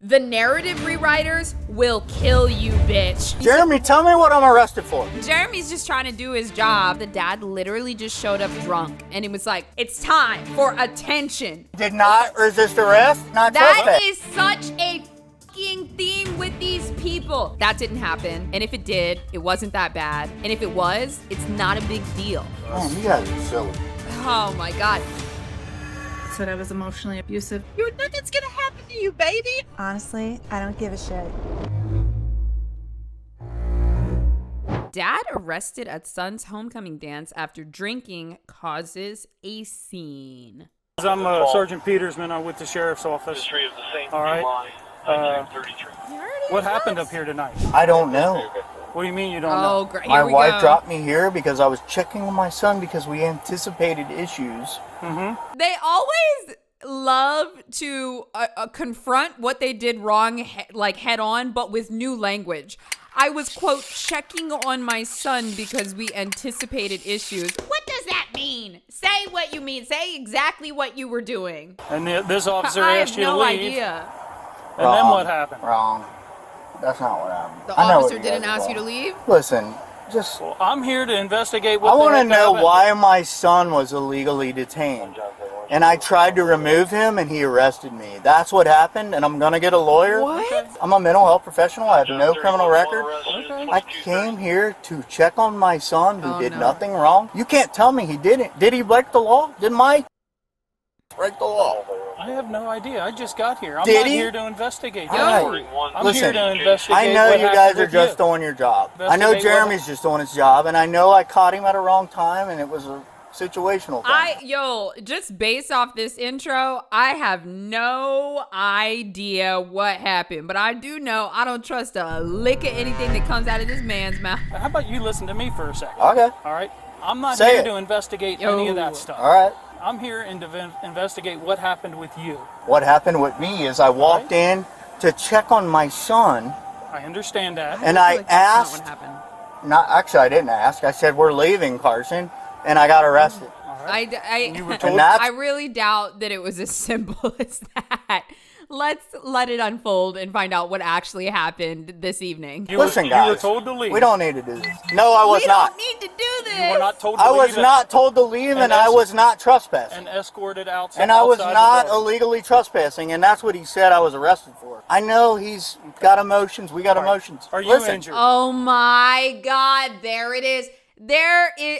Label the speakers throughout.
Speaker 1: The narrative rewriters will kill you, bitch.
Speaker 2: Jeremy, tell me what I'm arrested for.
Speaker 1: Jeremy's just trying to do his job. The dad literally just showed up drunk, and he was like, it's time for attention.
Speaker 2: Did not resist arrest, not
Speaker 1: That
Speaker 2: trespass.
Speaker 1: is such a fucking theme with these people. That didn't happen, and if it did, it wasn't that bad. And if it was, it's not a big deal.
Speaker 2: Man, you guys are silly.
Speaker 1: Oh my God.
Speaker 3: Said I was emotionally abusive.
Speaker 4: Nothing's gonna happen to you, baby.
Speaker 5: Honestly, I don't give a shit.
Speaker 1: Dad arrested at son's homecoming dance after drinking causes a scene.
Speaker 6: I'm Sergeant Petersman. I'm with the sheriff's office. All right. What happened up here tonight?
Speaker 2: I don't know.
Speaker 6: What do you mean you don't know?
Speaker 1: Oh, great.
Speaker 2: My
Speaker 1: Here we
Speaker 2: wife
Speaker 1: go.
Speaker 2: dropped me here because I was checking on my son because we anticipated issues.
Speaker 1: They always love to confront what they did wrong, head on, but with new language. I was, quote, checking on my son because we anticipated issues. What does that mean? Say what you mean. Say exactly what you were doing.
Speaker 6: And this officer
Speaker 1: I
Speaker 6: asked
Speaker 1: have
Speaker 6: you to
Speaker 1: no
Speaker 6: leave.
Speaker 1: idea.
Speaker 6: And then what happened?
Speaker 2: Wrong. That's not what happened.
Speaker 1: The
Speaker 2: I know
Speaker 1: officer
Speaker 2: what you
Speaker 1: didn't
Speaker 2: guys
Speaker 1: ask you
Speaker 2: are.
Speaker 1: to leave?
Speaker 2: Listen, just...
Speaker 6: Well, I'm here to investigate what
Speaker 2: I want to
Speaker 6: the heck
Speaker 2: know
Speaker 6: happened.
Speaker 2: why my son was illegally detained. And I tried to remove him and he arrested me. That's what happened, and I'm going to get a lawyer.
Speaker 1: What?
Speaker 2: I'm a mental health professional. I have no criminal record.
Speaker 6: Okay.
Speaker 2: I came here to check on my son who
Speaker 1: Oh,
Speaker 2: did
Speaker 1: no.
Speaker 2: nothing wrong. You can't tell me he didn't. Did he break the law? Did Mike break the law?
Speaker 6: I have no idea. I just got here. I'm
Speaker 2: Did
Speaker 6: not
Speaker 2: he?
Speaker 6: here to investigate.
Speaker 2: All
Speaker 6: Don't
Speaker 2: right.
Speaker 6: worry. I'm
Speaker 2: Listen,
Speaker 6: here to investigate
Speaker 2: I know
Speaker 6: what
Speaker 2: you
Speaker 6: happened
Speaker 2: guys are
Speaker 6: with
Speaker 2: just
Speaker 6: you.
Speaker 2: doing your job. I know
Speaker 6: Investigate
Speaker 2: Jeremy's
Speaker 6: what-
Speaker 2: just doing his job, and I know I caught him at a wrong time, and it was a situational thing.
Speaker 1: Just based off this intro, I have no idea what happened, but I do know I don't trust a lick of anything that comes out of this man's mouth.
Speaker 6: How about you listen to me for a second?
Speaker 2: Okay.
Speaker 6: All right. I'm not
Speaker 2: Say
Speaker 6: here
Speaker 2: it.
Speaker 6: to investigate
Speaker 1: Yo.
Speaker 6: any of that stuff.
Speaker 2: All right.
Speaker 6: I'm here to investigate what happened with you.
Speaker 2: What happened with me is I walked in to check on my son,
Speaker 6: I understand that.
Speaker 2: and
Speaker 1: feel
Speaker 2: I
Speaker 1: like that's
Speaker 2: asked,
Speaker 1: not what happened.
Speaker 2: actually I didn't ask, I said, we're leaving, Carson, and I got arrested.
Speaker 6: You were
Speaker 1: I,
Speaker 6: told-
Speaker 2: And that's
Speaker 1: I really doubt that it was as simple as that. Let's let it unfold and find out what actually happened this evening.
Speaker 2: Listen,
Speaker 6: you
Speaker 2: guys,
Speaker 6: were told to leave.
Speaker 2: we don't need to do this. No, I was
Speaker 1: We
Speaker 2: not.
Speaker 1: don't need to do this.
Speaker 6: You were not told to
Speaker 2: I
Speaker 6: leave.
Speaker 2: was not told to leave, and I was not trespassing.
Speaker 6: And escorted outside.
Speaker 2: And I was
Speaker 6: outside the
Speaker 2: not
Speaker 6: building.
Speaker 2: illegally trespassing, and that's what he said I was arrested for. I know he's got emotions. We got
Speaker 6: All right.
Speaker 2: emotions.
Speaker 6: Are you
Speaker 2: Listen,
Speaker 6: injured?
Speaker 1: Oh my God, there it is.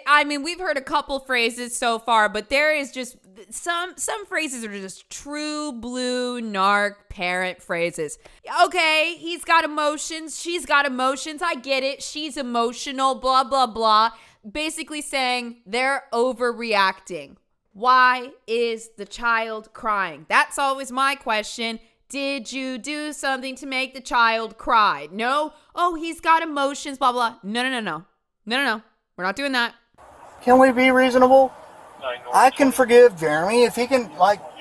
Speaker 1: I mean, we've heard a couple phrases so far, but there is just some phrases are just true blue narc parent phrases. Okay, he's got emotions. She's got emotions. I get it. She's emotional, blah, blah, blah. Basically saying they're overreacting. Why is the child crying? That's always my question. Did you do something to make the child cry? No? Oh, he's got emotions, blah, blah. No. We're not doing that.
Speaker 2: can we be reasonable? I can forgive Jeremy if he can,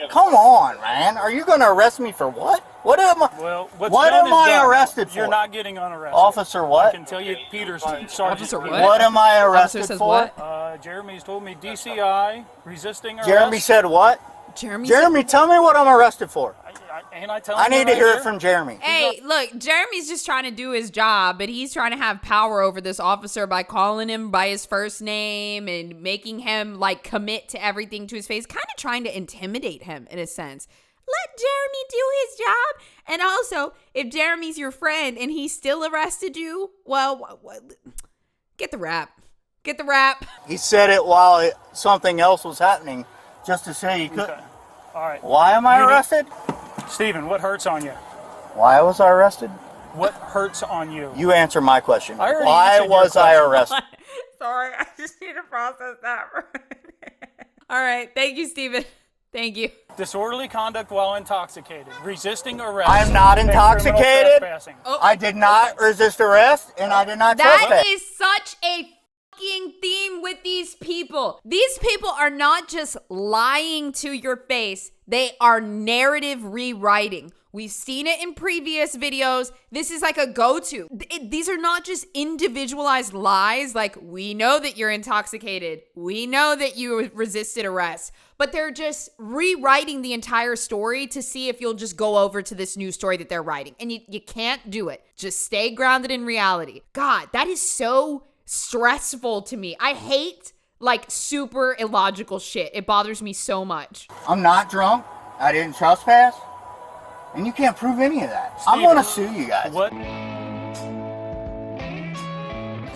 Speaker 2: come on, man. Are you going to arrest me for what? What am I?
Speaker 6: Well, what's
Speaker 2: What
Speaker 6: done
Speaker 2: am
Speaker 6: is
Speaker 2: I
Speaker 6: done.
Speaker 2: arrested for?
Speaker 6: You're not getting unarrested.
Speaker 2: Officer
Speaker 6: I
Speaker 2: what?
Speaker 6: can tell you, Sergeant
Speaker 1: Officer
Speaker 6: Peterson.
Speaker 1: what?
Speaker 2: What am I
Speaker 1: Officer
Speaker 2: arrested
Speaker 1: says
Speaker 2: for?
Speaker 1: what?
Speaker 6: Jeremy's told me DCI, resisting arrest.
Speaker 2: Jeremy said what?
Speaker 1: Jeremy
Speaker 2: Tell me what I'm arrested for.
Speaker 6: Ain't I telling
Speaker 2: I
Speaker 6: you
Speaker 2: need to
Speaker 6: right
Speaker 2: hear
Speaker 6: here?
Speaker 2: it from Jeremy.
Speaker 1: Hey, look, Jeremy's just trying to do his job, but he's trying to have power over this officer by calling him by his first name and making him commit to everything to his face, kind of trying to intimidate him in a sense. Let Jeremy do his job. And also, if Jeremy's your friend and he still arrested you, well, get the rap. Get the rap.
Speaker 2: He said it while something else was happening, just to say he could.
Speaker 6: Okay. All right.
Speaker 2: Why am I arrested?
Speaker 6: Stephen, what hurts on you?
Speaker 2: Why was I arrested?
Speaker 6: What hurts on you?
Speaker 2: You answer my question.
Speaker 6: I already
Speaker 2: Why
Speaker 6: answered your
Speaker 2: was I
Speaker 6: question.
Speaker 2: arrested?
Speaker 1: Sorry, I just need to process that. All right. Thank you, Stephen. Thank you.
Speaker 6: Disorderly conduct while intoxicated. Resisting arrest.
Speaker 2: I'm not
Speaker 6: and criminal
Speaker 2: intoxicated.
Speaker 6: trespassing.
Speaker 1: Oh,
Speaker 2: I did not resist arrest, and I did not
Speaker 1: that
Speaker 2: trespass.
Speaker 1: is such a theme with these people. These people are not just lying to your face, they are narrative rewriting. We've seen it in previous videos. This is like a go-to. These are not just individualized lies, like we know that you're intoxicated, we know that you resisted arrest, but they're just rewriting the entire story to see if you'll just go over to this new story that they're writing. And you can't do it. Just stay grounded in reality. God, that is so stressful to me. I hate like super illogical shit. It bothers me so much.
Speaker 2: I'm not drunk. I didn't trespass. And you can't prove any of that. I'm going to sue you guys.
Speaker 6: What?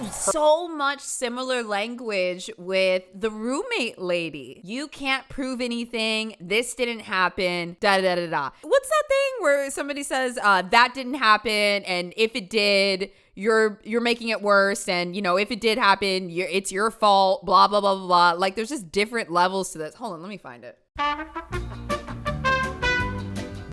Speaker 1: So much similar language with the roommate lady. You can't prove anything. This didn't happen. Da da da da. What's that thing where somebody says that didn't happen, and if it did, you're making it worse, and you know if it did happen, it's your fault. Blah blah blah blah blah. Like there's just different levels to this. Hold on, let me find it.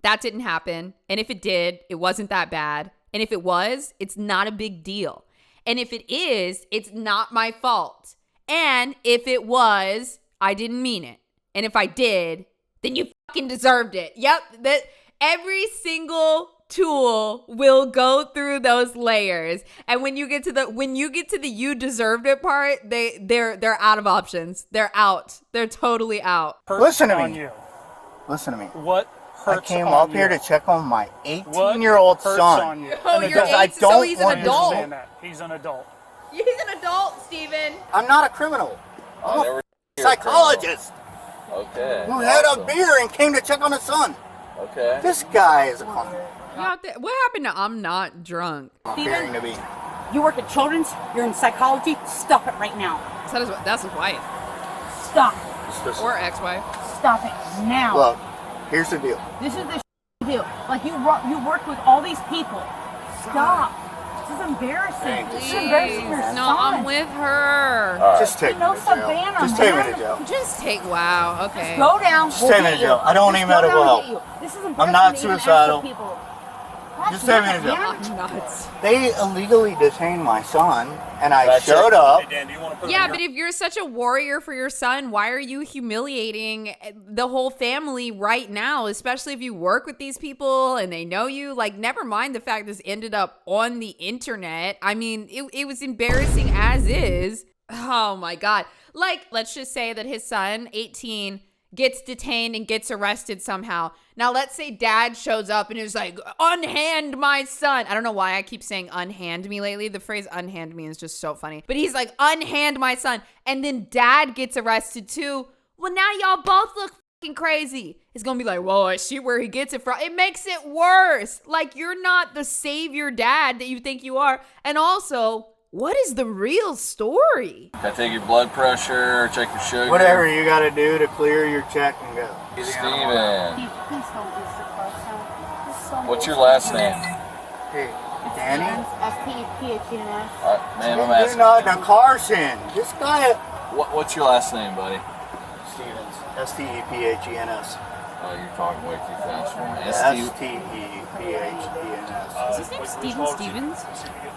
Speaker 1: That didn't happen. And if it did, it wasn't that bad. And if it was, it's not a big deal. And if it is, it's not my fault. And if it was, I didn't mean it. And if I did, then you fucking deserved it. Yep. That every single tool will go through those layers. And when you get to the you deserved it part, they're out of options. They're out. They're totally out.
Speaker 2: Listen to me. Listen to me.
Speaker 6: What?
Speaker 2: I came up here to check on my 18-year-old son.
Speaker 1: Oh, you're 18, so he's an adult.
Speaker 6: He's an adult.
Speaker 1: He's an adult, Steven.
Speaker 2: I'm not a criminal. I'm a psychologist.
Speaker 7: Okay.
Speaker 2: Who had a beer and came to check on his son.
Speaker 7: Okay.
Speaker 2: This guy is a con.
Speaker 1: What happened to I'm not drunk?
Speaker 2: Appearing to be.
Speaker 8: You work at Children's, you're in psychology, stop it right now.
Speaker 1: That's his wife.
Speaker 8: Stop.
Speaker 1: Or ex-wife.
Speaker 8: Stop it now.
Speaker 2: Look, here's the deal.
Speaker 8: This is the deal. Like you work with all these people. Stop. This is embarrassing. This is embarrassing your
Speaker 1: No,
Speaker 8: son.
Speaker 1: I'm with her.
Speaker 2: Just take me to jail. Just take me to jail.
Speaker 1: Wow, okay.
Speaker 8: Go down.
Speaker 2: Just take me to jail. I don't need medical help.
Speaker 8: This is embarrassing.
Speaker 2: I'm not
Speaker 8: to even ask
Speaker 2: suicidal.
Speaker 8: the people.
Speaker 2: Just take me to jail.
Speaker 1: I'm nuts.
Speaker 2: They illegally detained my son, and I showed up.
Speaker 6: Hey, Dan, do you want to put
Speaker 1: Yeah, but if you're such a warrior for your son, why are you humiliating the whole family right now? Especially if you work with these people and they know you. Like, never mind the fact this ended up on the internet. I mean, it was embarrassing as is. Oh my God. Like, let's just say that his son, 18, gets detained and gets arrested somehow. Now, let's say dad shows up and is like, unhand my son. I don't know why I keep saying unhand me lately. The phrase unhand me is just so funny. But he's like, unhand my son. And then dad gets arrested too. Well, now y'all both look fucking crazy. It's going to be like, well, I see where he gets it from. It makes it worse. Like, you're not the savior dad that you think you are. And also, what is the real story?
Speaker 7: Can I take your blood pressure, check your sugar?
Speaker 2: Whatever you got to do to clear your check and go.
Speaker 7: Steven.
Speaker 8: Please don't do this to
Speaker 7: What's your last name?
Speaker 2: Hey, Danny?
Speaker 8: S-T-E-P-H-E-N-S.
Speaker 7: Ma'am, I'm
Speaker 2: You're
Speaker 7: asking.
Speaker 2: not in a Carson. This guy.
Speaker 7: What's your last name, buddy?
Speaker 2: Stevens. S-T-E-P-H-E-N-S.
Speaker 7: Oh, you're talking way too fast for me.
Speaker 2: S-T-E-P-H-E-N-S.
Speaker 1: Is his name Steven Stevens?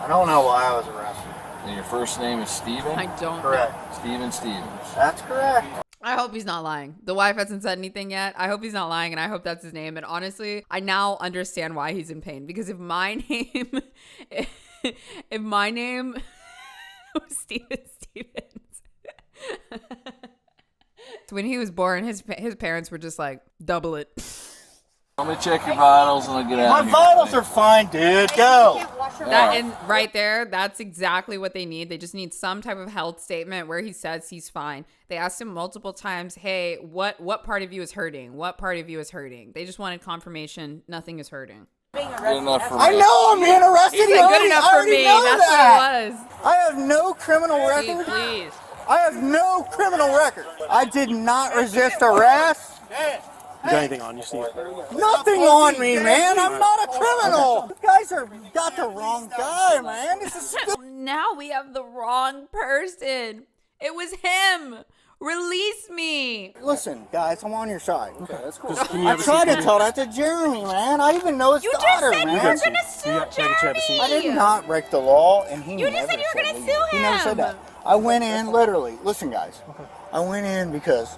Speaker 2: I don't know why I was arrested.
Speaker 7: And your first name is Steven?
Speaker 1: I don't
Speaker 2: Correct.
Speaker 7: Steven Stevens.
Speaker 2: That's correct.
Speaker 1: I hope he's not lying. The wife hasn't said anything yet. I hope he's not lying, and I hope that's his name. And honestly, I now understand why he's in pain. Because if my name was Steven Stevens, when he was born, his parents were just like, double it.
Speaker 7: Let me check your vitals and I'll get out
Speaker 2: My
Speaker 7: of here.
Speaker 2: vitals are fine, dude. Go.
Speaker 1: That and right there, that's exactly what they need. They just need some type of health statement where he says he's fine. They asked him multiple times, hey, what part of you is hurting? What part of you is hurting? They just wanted confirmation. Nothing is hurting.
Speaker 7: Good enough for me.
Speaker 2: I know I'm being arrested.
Speaker 1: He said good enough for me. That's what it was.
Speaker 2: I have no criminal
Speaker 1: See,
Speaker 2: record.
Speaker 1: please.
Speaker 2: I have no criminal record. I did not resist arrest.
Speaker 6: You got anything on you, Steve?
Speaker 2: Nothing on me, man. I'm not a criminal. You guys got the wrong guy, man. This is stupid.
Speaker 1: Now we have the wrong person. It was him. Release me.
Speaker 2: Listen, guys, I'm on your side.
Speaker 7: Okay, that's cool.
Speaker 2: I tried to tell that to Jeremy, man. I even know his
Speaker 1: You just
Speaker 2: daughter,
Speaker 1: said
Speaker 2: man.
Speaker 1: you were going to sue
Speaker 6: You got- you have a seat.
Speaker 2: I
Speaker 1: Jeremy.
Speaker 2: did not break the law, and he
Speaker 1: You
Speaker 2: never
Speaker 1: just said you were
Speaker 2: said
Speaker 1: going to
Speaker 2: leave.
Speaker 1: sue him.
Speaker 2: He never said that. I went in literally. Listen, guys. Okay. I went in because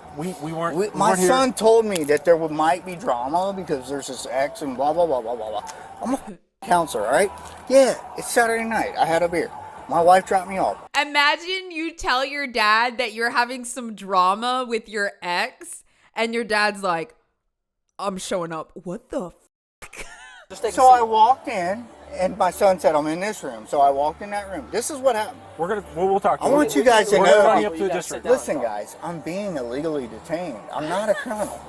Speaker 2: my son told me that there might be drama because there's this ex and blah blah blah blah blah blah. I'm a counselor, all right? Yeah, it's Saturday night. I had a beer. My wife dropped me off.
Speaker 1: Imagine you tell your dad that you're having some drama with your ex, and your dad's like, "I'm showing up." What the fuck?
Speaker 2: So I walked in, and my son said, "I'm in this room." So I walked in that room. This is what happened.
Speaker 6: We'll talk to you.
Speaker 2: I want you guys to
Speaker 6: know. Up to the district.
Speaker 2: Listen, guys, I'm being illegally detained. I'm not a criminal.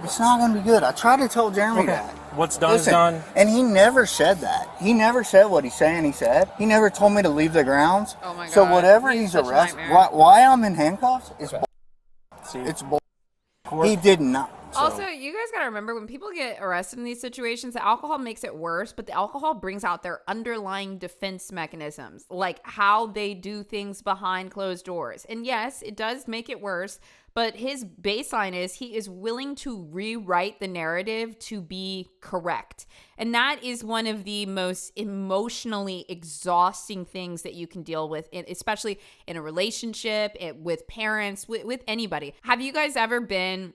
Speaker 2: It's not going to be good. I tried to tell Jeremy that.
Speaker 6: What's done is done.
Speaker 2: And he never said that. He never said what he's saying he said. He never told me to leave the grounds.
Speaker 1: Oh my God.
Speaker 2: So whatever he's arrested, why I'm in handcuffs is it's bull. He did not. So.
Speaker 1: Also, you guys got to remember, when people get arrested in these situations, the alcohol makes it worse, but the alcohol brings out their underlying defense mechanisms, like how they do things behind closed doors. And yes, it does make it worse, but his baseline is he is willing to rewrite the narrative to be correct. And that is one of the most emotionally exhausting things that you can deal with, especially in a relationship, with parents, with anybody. Have you guys ever been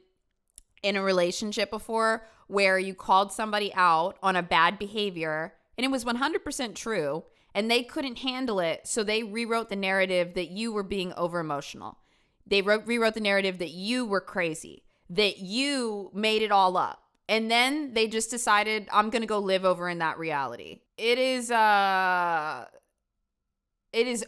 Speaker 1: in a relationship before where you called somebody out on a bad behavior and it was 100% true and they couldn't handle it, so they rewrote the narrative that you were being over emotional? They rewrote the narrative that you were crazy, that you made it all up. And then they just decided, I'm going to go live over in that reality. It is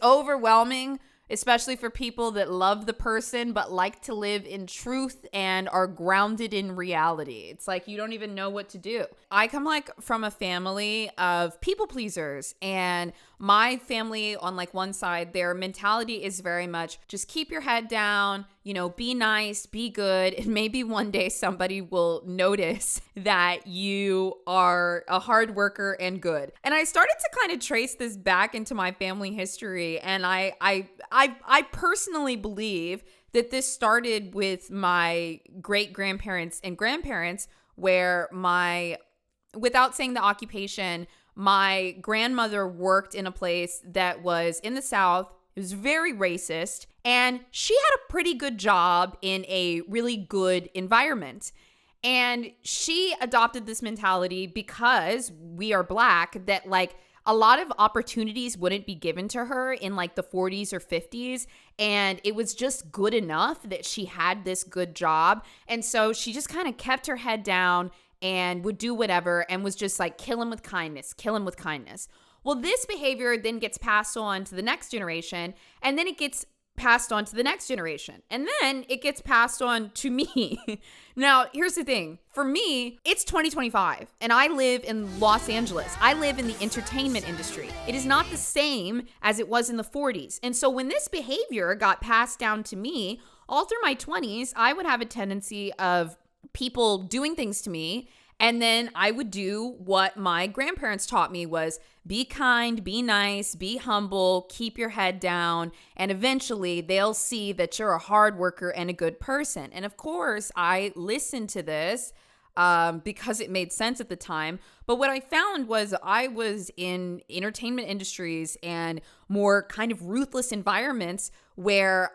Speaker 1: overwhelming, especially for people that love the person but like to live in truth and are grounded in reality. It's like you don't even know what to do. I come from a family of people pleasers, and my family on one side, their mentality is very much just keep your head down, be nice, be good, and maybe one day somebody will notice that you are a hard worker and good. And I started to kind of trace this back into my family history, and I personally believe that this started with my great-grandparents and grandparents, where without saying the occupation, my grandmother worked in a place that was in the South. It was very racist, and she had a pretty good job in a really good environment. And she adopted this mentality because we are Black, that a lot of opportunities wouldn't be given to her in the 40s or 50s. And it was just good enough that she had this good job. And so she just kind of kept her head down and would do whatever and was just kill him with kindness, kill him with kindness. Well, this behavior then gets passed on to the next generation, and then it gets passed on to the next generation, and then it gets passed on to me. Now, here's the thing. For me, it's 2025, and I live in Los Angeles. I live in the entertainment industry. It is not the same as it was in the 40s. And so when this behavior got passed down to me, all through my 20s, I would have a tendency of people doing things to me, and then I would do what my grandparents taught me was be kind, be nice, be humble, keep your head down, and eventually they'll see that you're a hard worker and a good person. And of course, I listened to this because it made sense at the time. But what I found was I was in entertainment industries and more kind of ruthless environments where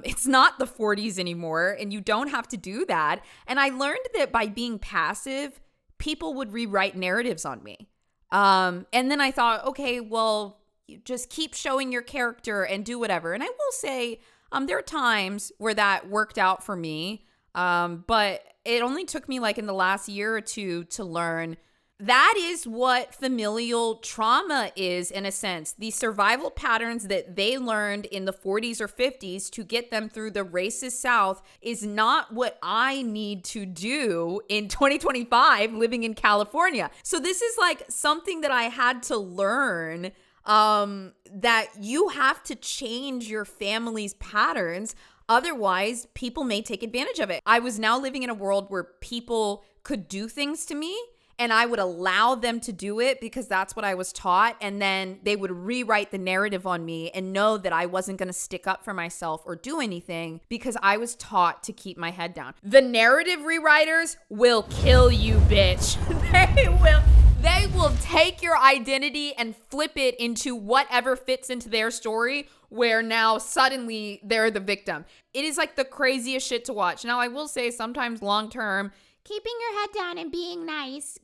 Speaker 1: it's not the 40s anymore, and you don't have to do that. And I learned that by being passive, people would rewrite narratives on me. And then I thought, okay, well, you just keep showing your character and do whatever. And I will say there are times where that worked out for me, but it only took me in the last year or two to learn that is what familial trauma is, in a sense. The survival patterns that they learned in the 40s or 50s to get them through the racist South is not what I need to do in 2025 living in California. So this is something that I had to learn, that you have to change your family's patterns. Otherwise, people may take advantage of it. I was now living in a world where people could do things to me, and I would allow them to do it because that's what I was taught. And then they would rewrite the narrative on me and know that I wasn't going to stick up for myself or do anything because I was taught to keep my head down. The narrative rewriters will kill you, bitch. They will take your identity and flip it into whatever fits into their story, where now suddenly they're the victim. It is like the craziest shit to watch. Now, I will say sometimes long term, keeping your head down and being nice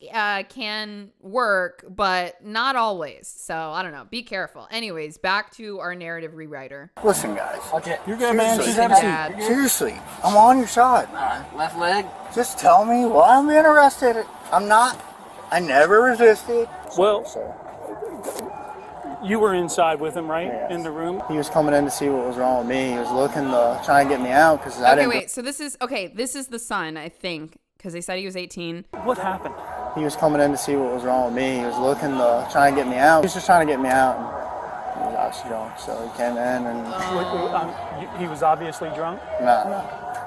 Speaker 1: can work, but not always. So, I don't know. Be careful. Anyways, back to our narrative rewriter.
Speaker 2: Listen, guys.
Speaker 7: Okay.
Speaker 6: You're good, man.
Speaker 2: Seriously.
Speaker 6: Just have a seat.
Speaker 2: Seriously, I'm on your side.
Speaker 7: All right. Left leg.
Speaker 2: Just tell me why I'm being arrested. I'm not. I never resisted.
Speaker 6: Well, you were inside with him, right?
Speaker 9: Yes.
Speaker 6: In the room?
Speaker 9: He was coming in to see what was wrong with me. He was looking to try and get me out because I
Speaker 1: Okay,
Speaker 9: didn't.
Speaker 1: wait. So this is the son, I think, because they said he was 18.
Speaker 6: What happened?
Speaker 9: He was coming in to see what was wrong with me. He was looking to try and get me out. He was just trying to get me out. And he was obviously drunk, so he came in and
Speaker 6: He was obviously drunk?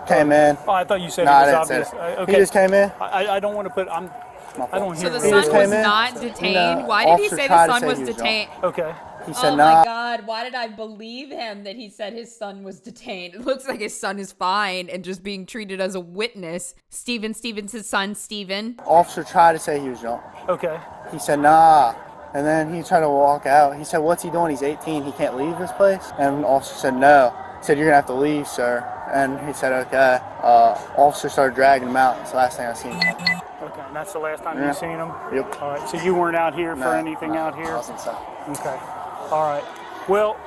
Speaker 9: came in.
Speaker 6: Oh, I thought you said
Speaker 9: No,
Speaker 6: he
Speaker 9: I
Speaker 6: was
Speaker 9: didn't say
Speaker 6: obvious.
Speaker 9: that.
Speaker 6: Okay.
Speaker 9: He just came in.
Speaker 6: I don't want to put. I don't
Speaker 1: So
Speaker 6: hear.
Speaker 1: the
Speaker 6: you.
Speaker 1: son
Speaker 9: just
Speaker 1: was
Speaker 9: came in?
Speaker 1: not detained?
Speaker 9: No.
Speaker 1: Why did he
Speaker 9: Officer
Speaker 1: say
Speaker 9: tried
Speaker 1: the
Speaker 9: to
Speaker 1: son
Speaker 9: say
Speaker 1: was
Speaker 9: he was
Speaker 1: detained?
Speaker 6: Okay.
Speaker 9: He said,
Speaker 1: Oh
Speaker 9: nah.
Speaker 1: my God, why did I believe him that he said his son was detained? It looks like his son is fine and just being treated as a witness. Stevens' son, Steven.
Speaker 9: Officer tried to say he was drunk.
Speaker 6: Okay.
Speaker 9: He said, nah. And then he tried to walk out. He said, what's he doing? He's 18. He can't leave this place. And the officer said, no. He said, you're going to have to leave, sir. And he said, okay. Officer started dragging him out. It's the last thing I seen him.
Speaker 6: Okay. And that's the last time
Speaker 9: Yeah.
Speaker 6: you've seen him?
Speaker 9: Yep.
Speaker 6: All right. So you weren't out here for anything out
Speaker 9: I
Speaker 6: here?
Speaker 9: wasn't, so.
Speaker 6: Okay. All right. Well,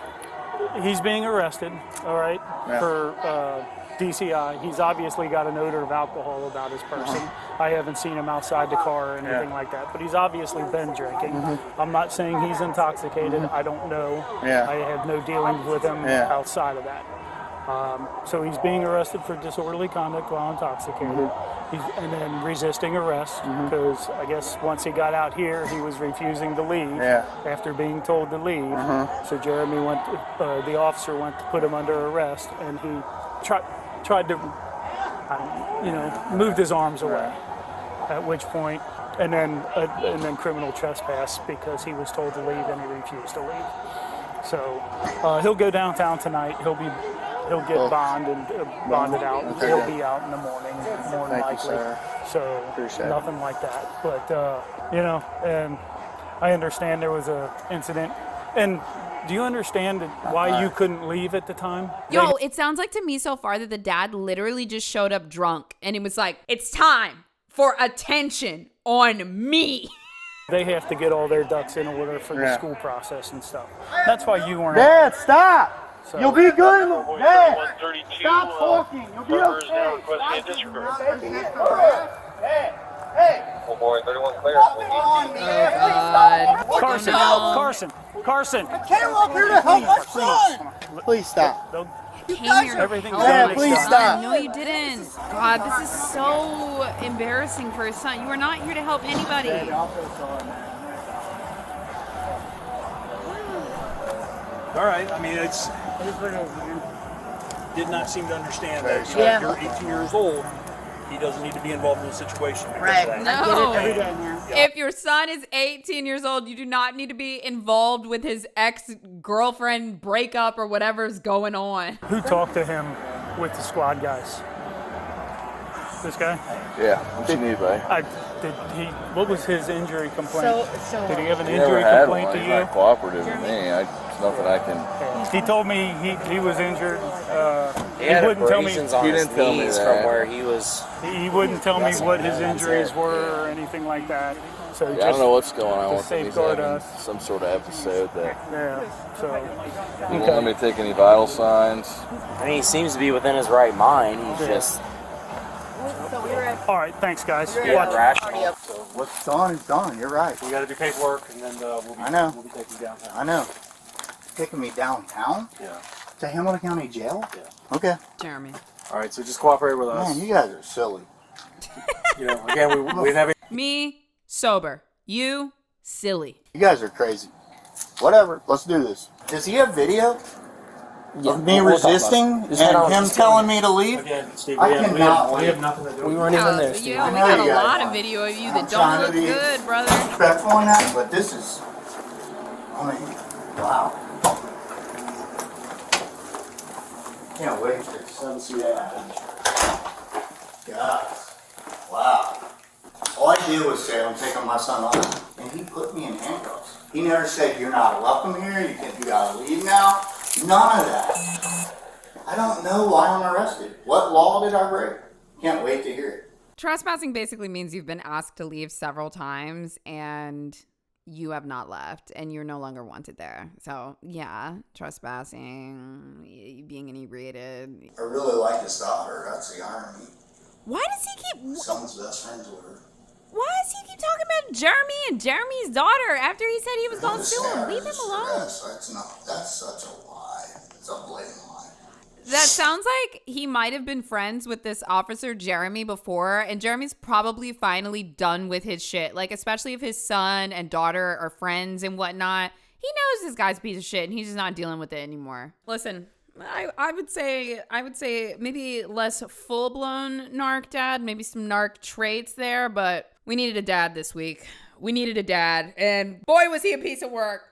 Speaker 6: he's being arrested, all right, for DCI. He's obviously got an odor of alcohol about his person. I haven't seen him outside the car or anything like that, but he's obviously been drinking. I'm not saying he's intoxicated. I don't know.
Speaker 9: Yeah.
Speaker 6: I have no dealings with him outside of that. So he's being arrested for disorderly conduct while intoxicated, and then resisting arrest because I guess once he got out here, he was refusing to leave after being told to leave. So Jeremy the officer went to put him under arrest, and he tried to, moved his arms away. At which point, and then criminal trespass because he was told to leave and he refused to leave. So he'll go downtown tonight. He'll get bonded out.
Speaker 9: Okay.
Speaker 6: He'll be out in the morning, more than
Speaker 9: Thank you,
Speaker 6: likely.
Speaker 9: sir.
Speaker 6: So
Speaker 9: Appreciate it.
Speaker 6: nothing like that. But and I understand there was a incident. And do you understand why you couldn't leave at the time?
Speaker 1: Yo, it sounds like to me so far that the dad literally just showed up drunk and it was like, it's time for attention on me.
Speaker 6: They have to get all their ducks in order for the school process and stuff. That's why you weren't.
Speaker 9: Dad, stop!
Speaker 6: So,
Speaker 9: You'll be good. Dad, stop talking. You'll be okay. Hey!
Speaker 7: Boy, 31 clear.
Speaker 1: Oh, God.
Speaker 6: Carson.
Speaker 2: I came up here to help my son.
Speaker 9: Please stop.
Speaker 6: Everything's
Speaker 9: Yeah,
Speaker 6: gonna
Speaker 9: please
Speaker 6: stop.
Speaker 9: stop.
Speaker 1: No, you didn't. God, this is so embarrassing for his son. You are not here to help anybody.
Speaker 10: All right. I mean, it's did not seem to understand that. So you're 18 years old. He doesn't need to be involved in the situation.
Speaker 4: Right.
Speaker 1: No.
Speaker 4: Every day now.
Speaker 1: If your son is 18 years old, you do not need to be involved with his ex-girlfriend breakup or whatever's going on.
Speaker 6: Who talked to him with the squad guys? This guy?
Speaker 7: Yeah. What you need, buddy?
Speaker 6: What was his injury complaint?
Speaker 4: So
Speaker 6: Did he have an
Speaker 7: He never
Speaker 6: injury
Speaker 7: had
Speaker 6: complaint
Speaker 7: one.
Speaker 6: to
Speaker 7: He's
Speaker 6: you?
Speaker 7: not cooperative with me. There's nothing I can.
Speaker 6: He told me he was injured.
Speaker 11: He had
Speaker 6: wouldn't tell me.
Speaker 11: abrasions on
Speaker 7: He
Speaker 11: his
Speaker 7: didn't tell me
Speaker 11: knees
Speaker 7: that.
Speaker 11: from where he was.
Speaker 6: He wouldn't tell me what his injuries were or anything like that. So
Speaker 7: Yeah,
Speaker 6: just,
Speaker 7: I don't know what's going on
Speaker 6: to
Speaker 7: with him. He's
Speaker 6: safeguard
Speaker 7: having
Speaker 6: us.
Speaker 7: some sort of episode that
Speaker 6: Yeah. So
Speaker 7: he won't let me take any vital signs.
Speaker 11: I mean, he seems to be within his right mind. He's just
Speaker 6: all right. Thanks, guys.
Speaker 11: yeah, rational.
Speaker 2: What's done is done. You're right.
Speaker 10: We got to do paperwork, and then
Speaker 2: I know.
Speaker 10: we'll be taking you downtown.
Speaker 2: I know. Taking me downtown?
Speaker 10: Yeah.
Speaker 2: To Hamilton County Jail?
Speaker 10: Yeah.
Speaker 2: Okay.
Speaker 1: Jeremy.
Speaker 10: All right. So just cooperate with us.
Speaker 2: Man, you guys are silly.
Speaker 10: Again, we never.
Speaker 1: Me, sober. You, silly.
Speaker 2: You guys are crazy. Whatever. Let's do this. Does he have video of me resisting and him telling me to leave?
Speaker 10: Again, Steve,
Speaker 2: I cannot
Speaker 10: we
Speaker 2: wait.
Speaker 10: have nothing to do.
Speaker 11: We weren't even there, Steve.
Speaker 1: Yeah, we
Speaker 2: I know
Speaker 1: got
Speaker 2: you
Speaker 1: a
Speaker 2: guys
Speaker 1: lot of
Speaker 2: are.
Speaker 1: video of you
Speaker 2: I'm
Speaker 1: that
Speaker 2: trying
Speaker 1: don't
Speaker 2: to
Speaker 1: look
Speaker 2: be
Speaker 1: good, brother.
Speaker 2: respectful on that, but this is, I mean, wow. Can't wait to see that. God, wow. All I did was say I'm taking my son off. and he put me in handcuffs. He never said, you're not welcome here, you gotta leave now. None of that. I don't know why I'm arrested. What law did I break? Can't wait to hear it.
Speaker 1: Trespassing basically means you've been asked to leave several times and you have not left and you're no longer wanted there. So, yeah, trespassing, being inebriated.
Speaker 2: I really like his daughter. That's the irony.
Speaker 1: Why does he keep...
Speaker 2: My son's best friends with her.
Speaker 1: Why does he keep talking about Jeremy and Jeremy's daughter after he said he was going to sue him? Leave him alone.
Speaker 2: That's such a lie. It's a blatant lie.
Speaker 1: That sounds like he might have been friends with this officer Jeremy before, and Jeremy's probably finally done with his shit. Like, especially if his son and daughter are friends and whatnot. He knows this guy's a piece of shit, and he's just not dealing with it anymore. Listen, I would say maybe less full-blown narc dad, maybe some narc traits there, but we needed a dad this week. We needed a dad, and boy, was he a piece of work.